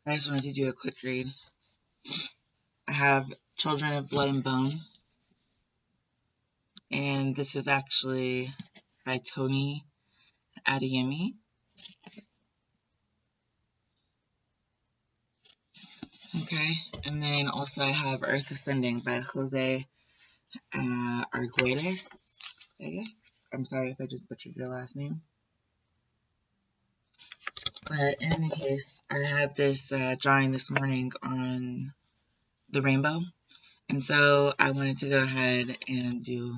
I just wanted to do a quick read. I have Children of Blood and Bone, and this is actually by Tony Adeyemi. Okay, and then also I have Earth Ascending by Jose Arguelles, I guess. I'm sorry if I just butchered your last name. But in any case, I had this drawing this morning on the rainbow, and so I wanted to go ahead and do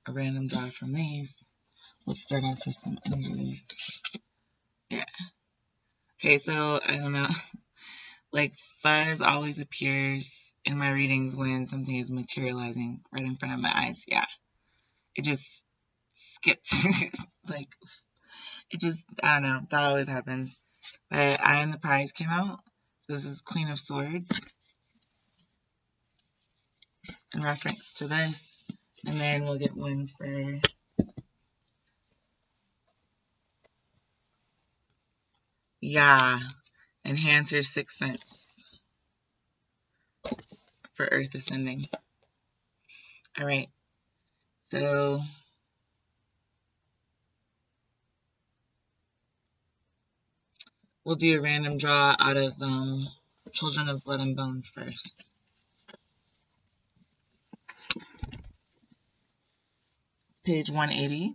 a random draw from these. Let's start off with some energies. Yeah. Okay, so I don't know. Like, fuzz always appears in my readings when something is materializing right in front of my eyes. Yeah. It just skips. Like, it just, I don't know. That always happens. But I Am the Prize came out. So this is Queen of Swords in reference to this. And then we'll get one for enhance your sixth sense for Earth Ascending. All right. So we'll do a random draw out of Children of Blood and Bone first. Page 180.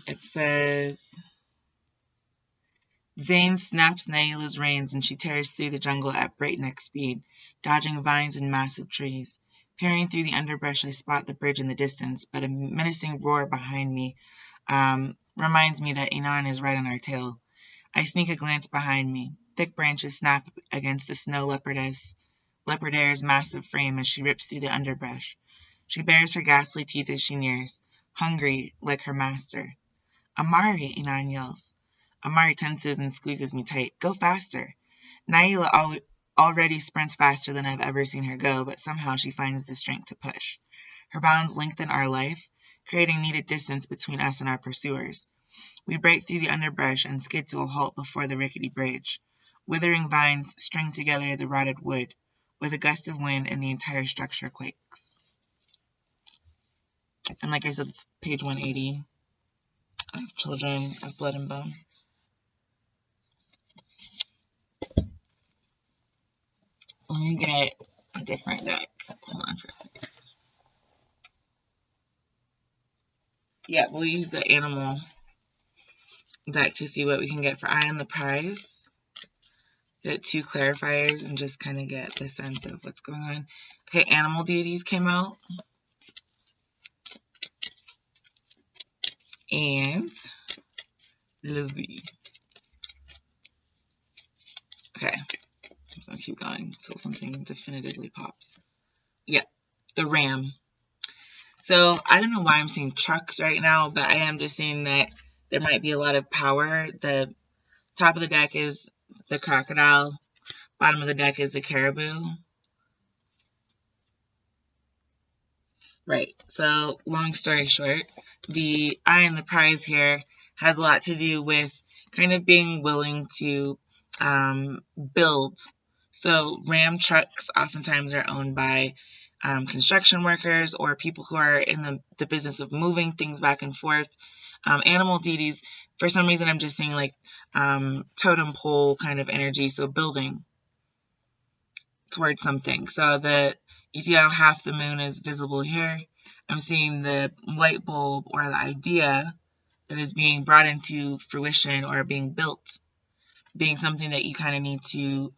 It says, Zane snaps Naila's reins and she tears through the jungle at breakneck speed, dodging vines and massive trees. Peering through the underbrush, I spot the bridge in the distance, but a menacing roar behind me reminds me that Inan is right on our tail. I sneak a glance behind me. Thick branches snap against the snow leopardare's massive frame as she rips through the underbrush. She bares her ghastly teeth as she nears, hungry like her master. Amari, Inan yells. Amari tenses and squeezes me tight. Go faster. Naila already sprints faster than I've ever seen her go, but somehow she finds the strength to push. Her bounds lengthen our life, creating needed distance between us and our pursuers. We break through the underbrush and skid to a halt before the rickety bridge. Withering vines string together the rotted wood. With a gust of wind, and the entire structure quakes. And like I said, it's page 180 of Children of Blood and Bone. Let me get a different deck. Hold on for a second. Yeah, we'll use the animal deck to see what we can get for Eye on the Prize. Get 2 clarifiers and just kind of get the sense of what's going on. Okay, animal deities came out. And Lizzie. Okay, I'm gonna keep going until something definitively pops. Yeah, the ram. So I don't know why I'm seeing trucks right now, but I am just seeing that there might be a lot of power. The top of the deck is the crocodile. Bottom of the deck is the caribou. Right. So long story short, the Eye and the Prize here has a lot to do with kind of being willing to build. So Ram trucks oftentimes are owned by construction workers or people who are in the business of moving things back and forth. Animal deities, for some reason, I'm just seeing like totem pole kind of energy, so building towards something. So you see how half the moon is visible here? I'm seeing the light bulb or the idea that is being brought into fruition or being built being something that you kind of need to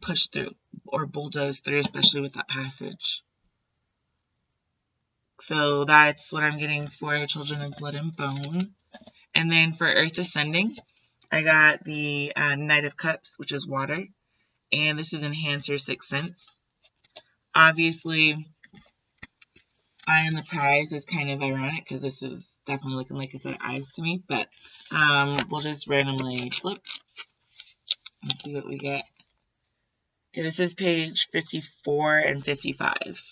push through or bulldoze through, especially with that passage. So that's what I'm getting for Children of Blood and Bone. And then for Earth Ascending, I got the Knight of Cups, which is water. And this is Enhance Your Sixth Sense. Obviously, Eye on the Prize is kind of ironic because this is definitely looking like a set of eyes to me. But we'll just randomly flip and see what we get. Okay, this is page 54 and 55.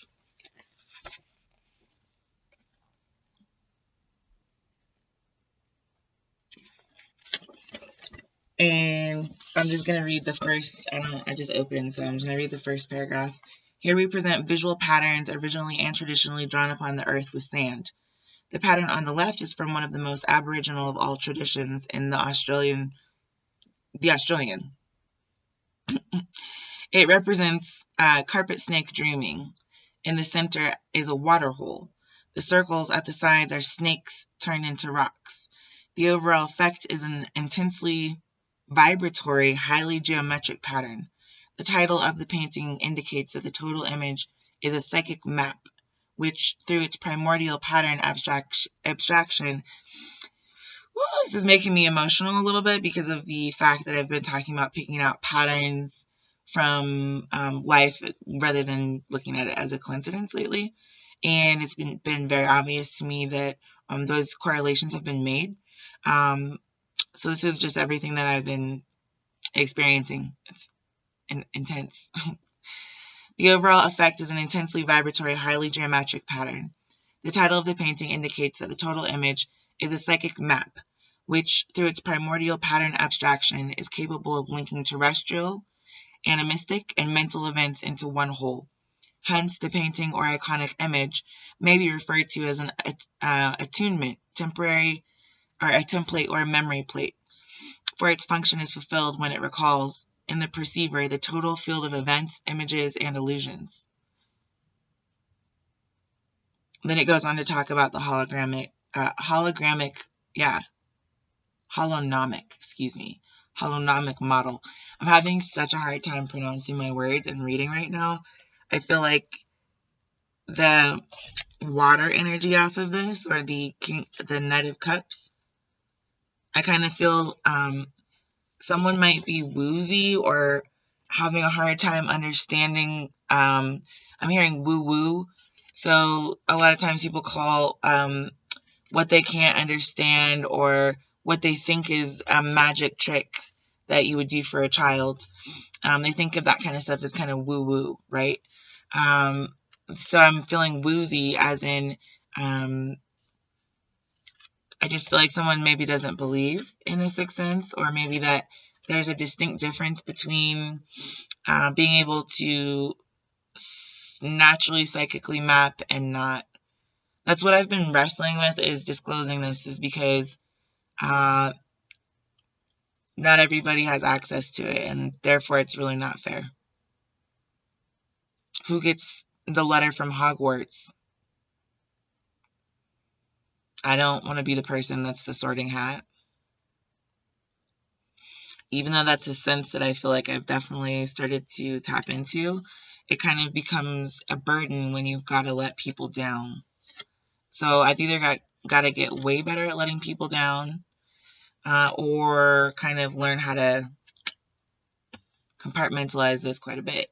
And I'm just going to read the first, I just opened, so I'm just going to read the first paragraph. Here we present visual patterns originally and traditionally drawn upon the earth with sand. The pattern on the left is from one of the most aboriginal of all traditions in the Australian. It represents carpet snake dreaming. In the center is a water hole. The circles at the sides are snakes turned into rocks. The overall effect is an intensely vibratory, highly geometric pattern. The title of the painting indicates that the total image is a psychic map, which, through its primordial pattern abstraction, this is making me emotional a little bit because of the fact that I've been talking about picking out patterns from life rather than looking at it as a coincidence lately. And it's been very obvious to me that those correlations have been made. So this is just everything that I've been experiencing. It's intense. The overall effect is an intensely vibratory, highly geometric pattern. The title of the painting indicates that the total image is a psychic map, which, through its primordial pattern abstraction, is capable of linking terrestrial, animistic, and mental events into one whole. Hence, the painting or iconic image may be referred to as an attunement, temporary, or a template or a memory plate, for its function is fulfilled when it recalls, in the perceiver, the total field of events, images, and illusions. Then it goes on to talk about the holonomic, holonomic model. I'm having such a hard time pronouncing my words and reading right now. I feel like the water energy off of this, or the Knight of Cups, I kind of feel someone might be woozy or having a hard time understanding. I'm hearing woo-woo. So a lot of times people call what they can't understand or what they think is a magic trick that you would do for a child. They think of that kind of stuff as kind of woo-woo, right? So I'm feeling woozy as in I just feel like someone maybe doesn't believe in a sixth sense, or maybe that there's a distinct difference between being able to naturally psychically map and not. That's what I've been wrestling with, is disclosing this, is because not everybody has access to it, and therefore it's really not fair. Who gets the letter from Hogwarts? I don't want to be the person that's the sorting hat. Even though that's a sense that I feel like I've definitely started to tap into, it kind of becomes a burden when you've got to let people down. So I've either got to get way better at letting people down, or kind of learn how to compartmentalize this quite a bit.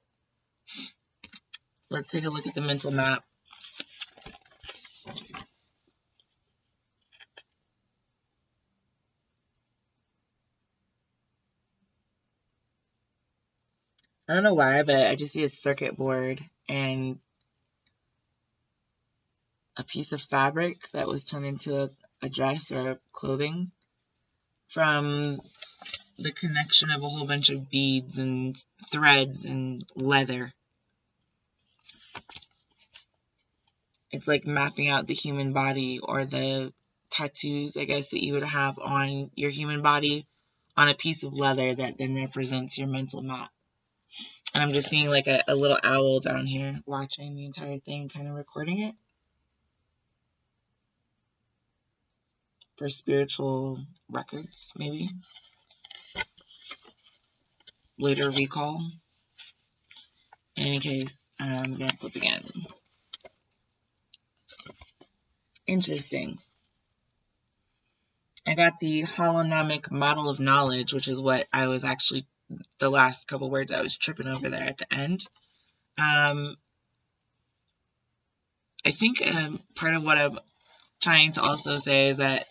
Let's take a look at the mental map. I don't know why, but I just see a circuit board and a piece of fabric that was turned into a dress or clothing from the connection of a whole bunch of beads and threads and leather. It's like mapping out the human body, or the tattoos, I guess, that you would have on your human body on a piece of leather that then represents your mental map. And I'm just seeing like a little owl down here watching the entire thing, kind of recording it for spiritual records, maybe. Later recall. In any case, I'm going to flip again. Interesting. I got the holonomic model of knowledge, which is what I was actually, the last couple words I was tripping over there at the end. I think part of what I'm trying to also say is that,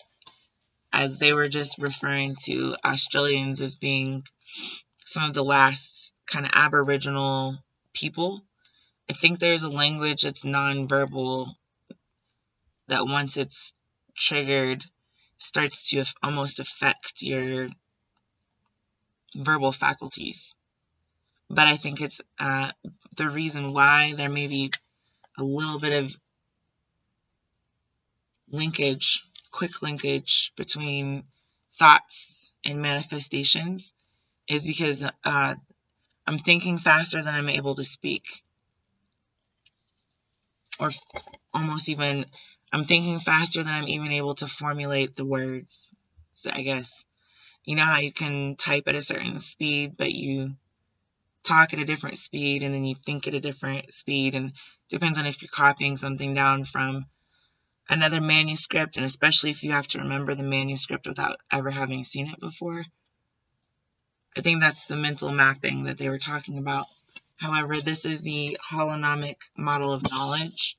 as they were just referring to Australians as being some of the last kind of aboriginal people, I think there's a language that's nonverbal that, once it's triggered, starts to almost affect your verbal faculties. But I think it's the reason why there may be a little bit of quick linkage between thoughts and manifestations is because I'm thinking faster than I'm able to speak. Or almost even, I'm thinking faster than I'm even able to formulate the words. So I guess, you know how you can type at a certain speed, but you talk at a different speed and then you think at a different speed, and it depends on if you're copying something down from another manuscript, and especially if you have to remember the manuscript without ever having seen it before. I think that's the mental mapping that they were talking about. However, this is the holonomic model of knowledge.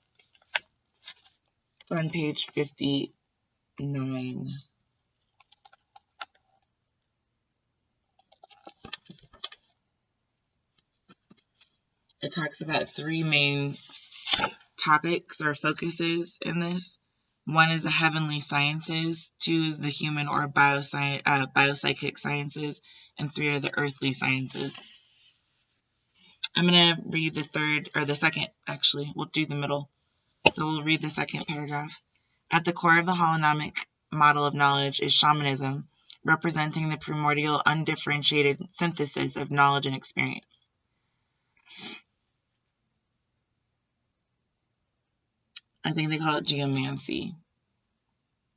It's on page 59. It talks about three main topics or focuses in this. One is the heavenly sciences, two is the human or biopsychic sciences, and three are the earthly sciences. I'm going to read the second, actually. We'll do the middle. So we'll read the second paragraph. At the core of the holonomic model of knowledge is shamanism, representing the primordial, undifferentiated synthesis of knowledge and experience. I think they call it geomancy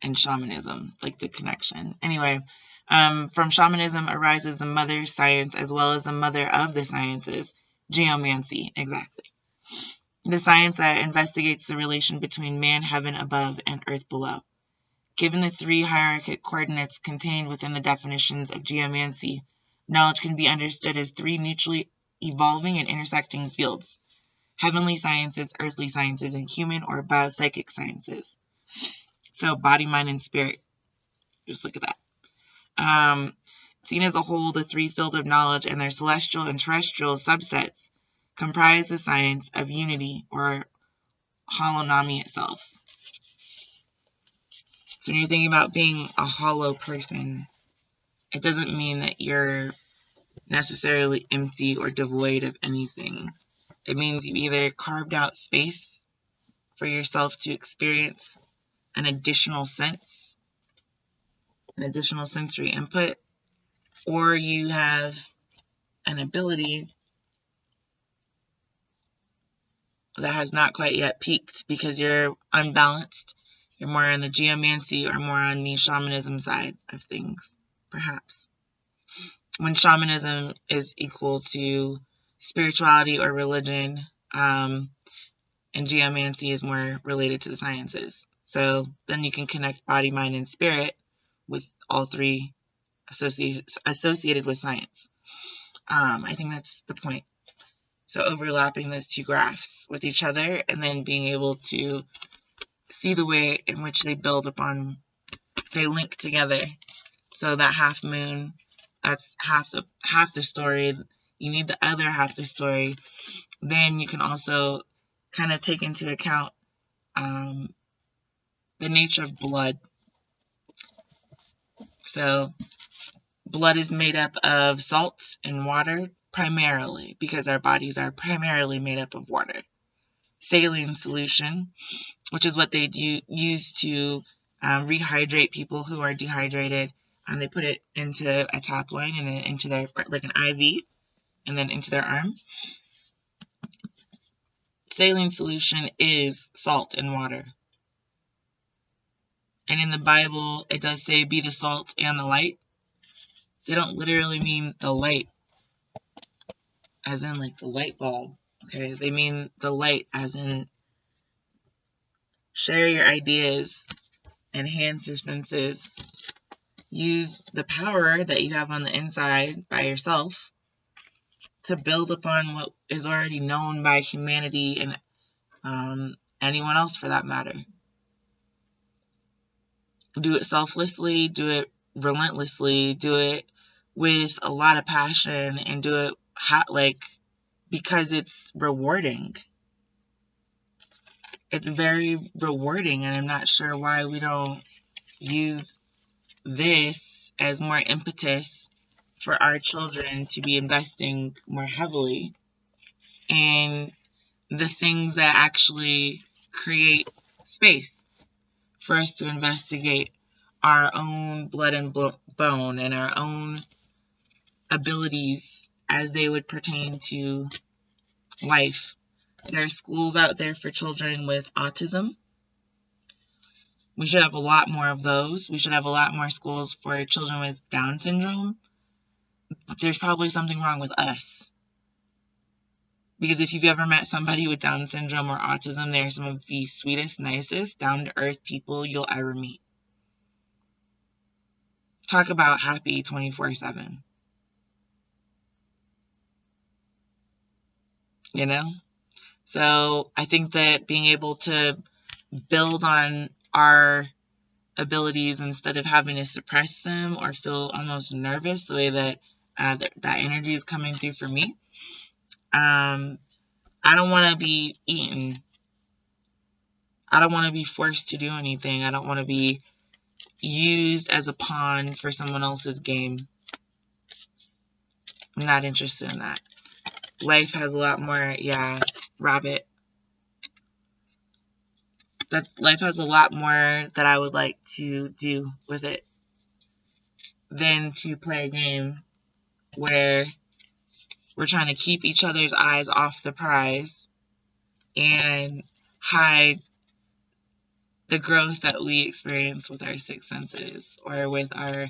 and shamanism, like the connection. Anyway, from shamanism arises the mother science as well as the mother of the sciences, geomancy, exactly. The science that investigates the relation between man, heaven above, and earth below. Given the three hierarchic coordinates contained within the definitions of geomancy, knowledge can be understood as three mutually evolving and intersecting fields: heavenly sciences, earthly sciences, and human or biopsychic sciences. So body, mind, and spirit. Just look at that. Seen as a whole, the three fields of knowledge and their celestial and terrestrial subsets comprise the science of unity or holonomy itself. So when you're thinking about being a hollow person, it doesn't mean that you're necessarily empty or devoid of anything. It means you either carved out space for yourself to experience an additional sense, an additional sensory input, or you have an ability that has not quite yet peaked because you're unbalanced. You're more on the geomancy or more on the shamanism side of things, perhaps. When shamanism is equal to spirituality or religion, and geomancy is more related to the sciences. So then you can connect body, mind, and spirit with all three associated with science. I think that's the point. So overlapping those two graphs with each other and then being able to see the way in which they link together. So that half moon, that's half the story. You need the other half the story. Then you can also kind of take into account the nature of blood. So blood is made up of salt and water primarily because our bodies are primarily made up of water. Saline solution, which is what they use to rehydrate people who are dehydrated, and they put it into a tap line and then into their, like an IV, and then into their arm. Saline solution is salt and water. And in the Bible, it does say, be the salt and the light. They don't literally mean the light as in like the light bulb. Okay, they mean the light as in share your ideas, enhance your senses, use the power that you have on the inside by yourself to build upon what is already known by humanity and anyone else for that matter. Do it selflessly, do it relentlessly, do it with a lot of passion, and do it because it's rewarding. It's very rewarding, and I'm not sure why we don't use this as more impetus for our children to be investing more heavily in the things that actually create space for us to investigate our own blood and bone and our own abilities as they would pertain to life. There are schools out there for children with autism. We should have a lot more of those. We should have a lot more schools for children with Down syndrome. But there's probably something wrong with us. Because if you've ever met somebody with Down syndrome or autism, they're some of the sweetest, nicest, down-to-earth people you'll ever meet. Talk about happy 24/7. You know? So I think that being able to build on our abilities instead of having to suppress them or feel almost nervous the way that that energy is coming through for me. I don't want to be eaten. I don't want to be forced to do anything. I don't want to be used as a pawn for someone else's game. I'm not interested in that. Life has a lot more, rabbit. Life has a lot more that I would like to do with it than to play a game where we're trying to keep each other's eyes off the prize and hide the growth that we experience with our sixth senses or with our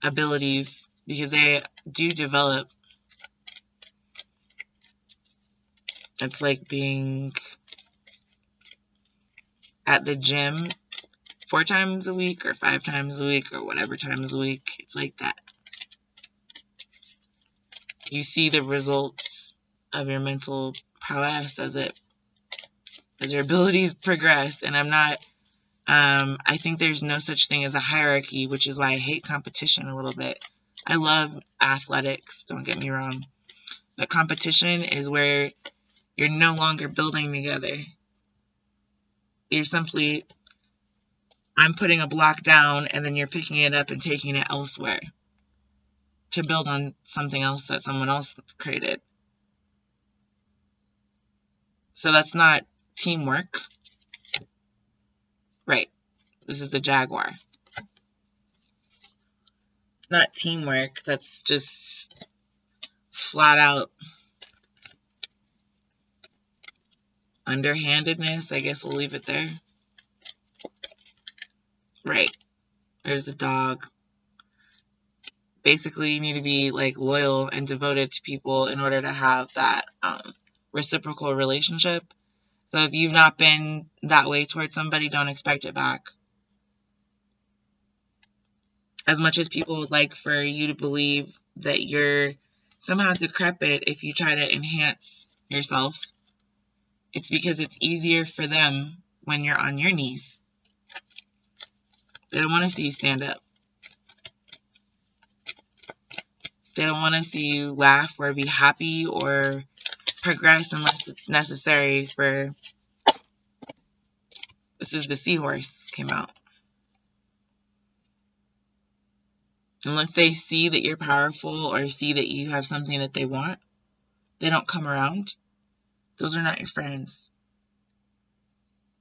abilities, because they do develop. It's like being at the gym 4 times a week or 5 times a week or whatever times a week. It's like that. You see the results of your mental prowess as your abilities progress. And I think there's no such thing as a hierarchy, which is why I hate competition a little bit. I love athletics, don't get me wrong. But competition is where you're no longer building together. You're simply, I'm putting a block down and then you're picking it up and taking it elsewhere to build on something else that someone else created. So that's not teamwork. Right. This is the Jaguar. It's not teamwork. That's just flat out underhandedness. I guess we'll leave it there. Right. There's the dog. Basically, you need to be like loyal and devoted to people in order to have that reciprocal relationship. So if you've not been that way towards somebody, don't expect it back. As much as people would like for you to believe that you're somehow decrepit if you try to enhance yourself, it's because it's easier for them when you're on your knees. They don't want to see you stand up. They don't want to see you laugh or be happy or progress unless it's necessary for... This is the seahorse came out. Unless they see that you're powerful or see that you have something that they want, they don't come around. Those are not your friends.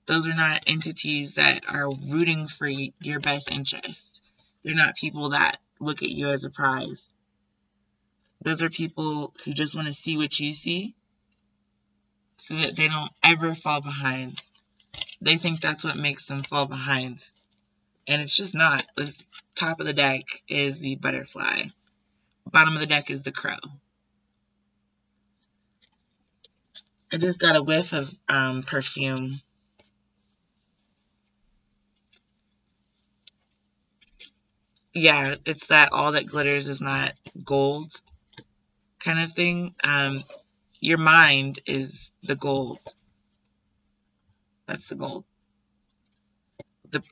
Those are not entities that are rooting for your best interest. They're not people that look at you as a prize. Those are people who just want to see what you see so that they don't ever fall behind. They think that's what makes them fall behind. And it's just not. The top of the deck is the butterfly. Bottom of the deck is the crow. I just got a whiff of perfume. Yeah, it's that all that glitters is not gold kind of thing. Your mind is the gold. That's the gold.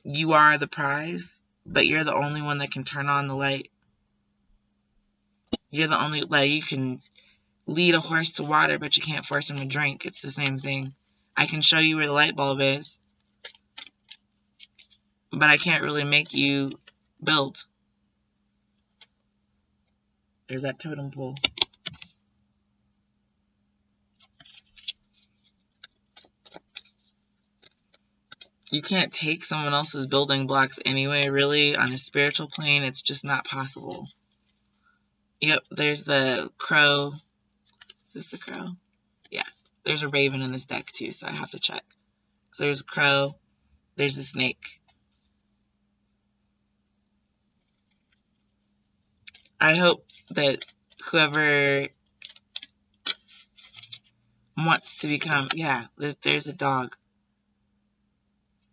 You are the prize, but you're the only one that can turn on the light. You're the only, like, you can lead a horse to water, but you can't force him to drink. It's the same thing. I can show you where the light bulb is, but I can't really make you build. There's that totem pole. You can't take someone else's building blocks anyway, really. On a spiritual plane, it's just not possible. Yep, there's the crow. Is this the crow? Yeah, there's a raven in this deck too, so I have to check. So there's a crow, there's a snake. I hope that whoever wants to become, yeah, there's a dog.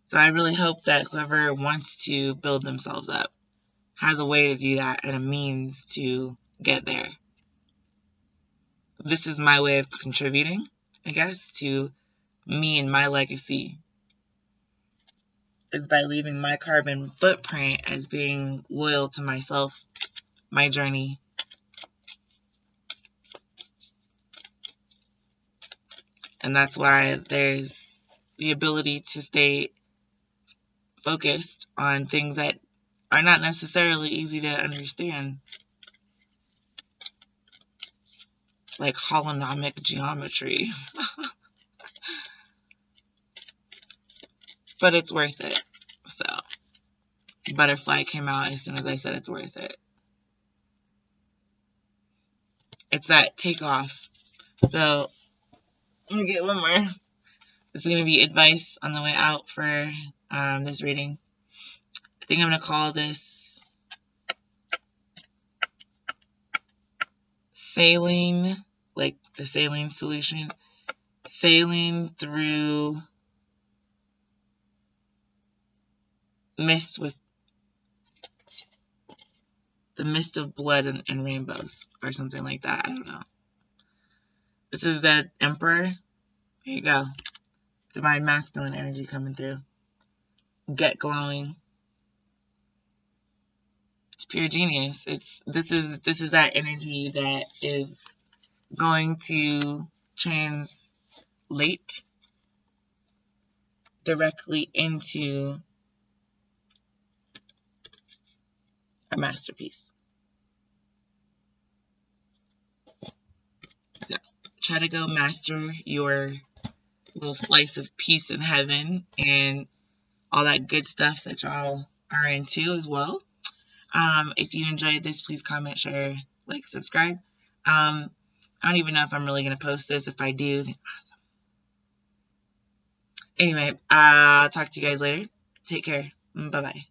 So I really hope that whoever wants to build themselves up has a way to do that and a means to get there. This is my way of contributing, I guess, to me and my legacy, is by leaving my carbon footprint as being loyal to myself, my journey. And that's why there's the ability to stay focused on things that are not necessarily easy to understand, like holonomic geometry. But it's worth it. So, butterfly came out as soon as I said it's worth it. It's that takeoff. So, let me get one more. This is going to be advice on the way out for this reading. I think I'm going to call this sailing, like the saline solution, sailing through mist with the mist of blood and rainbows, or something like that. I don't know. This is the Emperor. There you go. Divine masculine energy coming through. Get glowing. It's pure genius. This is that energy that is going to translate directly into a masterpiece. So try to go master your little slice of peace in heaven and all that good stuff that y'all are into as well. If you enjoyed this, please comment, share, like, subscribe. I don't even know if I'm really going to post this. If I do, then awesome. Anyway, I'll talk to you guys later. Take care. Bye-bye.